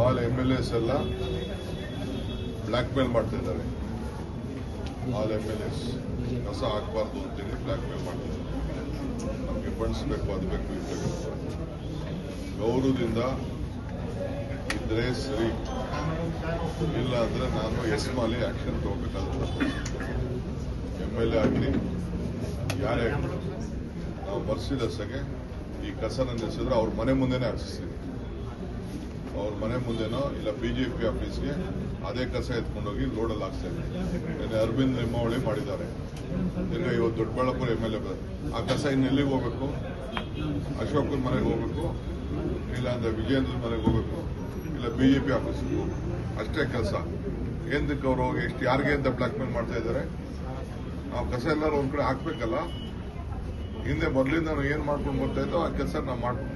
All MLAs ಎಲ್ಲ black ಮೇಲ್ ಮಾಡ್ತಾ ಇದ್ದಾರೆ. ಆಲ್ MLAs ಕಸ ಹಾಕಬಾರ್ದು ಅಂತೇಳಿ ಬ್ಲ್ಯಾಕ್ ಮೇಲ್ ಮಾಡ್ತಿದ್ದಾರೆ. ನಮಗೆ ಫಂಡ್ಸ್ ಬೇಕು, ಅದು ಬೇಕು, ಇದು ಬೇಕು. ಗೌರವದಿಂದ ಇದ್ರೆ ಸರಿ, ಇಲ್ಲ ಅಂದ್ರೆ ನಾನು ಎಸ್ಮಾಲಿ ಆಕ್ಷನ್ ತಗೋಬೇಕಾಗುತ್ತೆ. MLA ಆಗಲಿ ಯಾರೇ ಆಗಲಿ, ನಾವು ಮರ್ಸಿದಸ್ಸಾಗೆ ಈ ಕಸನ ನಿಲ್ಲಿಸಿದ್ರೆ ಅವ್ರ ಮನೆ ಮುಂದೆನೇ ಹಾಕಿಸ್ತೀವಿ. ಅವ್ರ ಮನೆ ಮುಂದೆನೋ ಇಲ್ಲ BJP ಆಫೀಸ್ಗೆ ಅದೇ ಕಸ ಎತ್ಕೊಂಡೋಗಿ ಲೋಡಲ್ಲಿ ಹಾಕ್ತಾ ಇದ್ದಾರೆ. ಅರವಿಂದ್ ಲಿಂಬಾವಳಿ ಮಾಡಿದ್ದಾರೆ. ಈಗ ಇವತ್ತು ದೊಡ್ಡಬಳ್ಳಾಪುರ MLA ಆ ಕಸ ಇನ್ನೆಲ್ಲಿಗೆ ಹೋಗ್ಬೇಕು? ಅಶೋಕನ ಮನೆಗೆ ಹೋಗ್ಬೇಕು, ಇಲ್ಲ ಅಂದ್ರೆ ವಿಜಯೇಂದ್ರ ಮನೆಗೆ ಹೋಗ್ಬೇಕು, ಇಲ್ಲ BJP ಆಫೀಸ್ಗೆ ಹೋಗ್ಬೇಕು. ಅಷ್ಟೇ ಕೆಲಸ. ಏನಕ್ಕೆ ಅವರು ಎಷ್ಟು ಯಾರಿಗೆ ಅಂತ ಬ್ಲ್ಯಾಕ್ ಮೇಲ್ ಮಾಡ್ತಾ ಇದ್ದಾರೆ? ನಾವು ಕಸ ಎಲ್ಲರೂ ಒಂದ್ ಕಡೆ ಹಾಕ್ಬೇಕಲ್ಲ. ಹಿಂದೆ ಮೊದಲಿಂದ ನಾವು ಏನ್ ಮಾಡ್ಕೊಂಡು ಬರ್ತಾ ಇದ್ದೋ ಆ ಕೆಲಸ ನಾವು ಮಾಡ್ಕೊಂಡು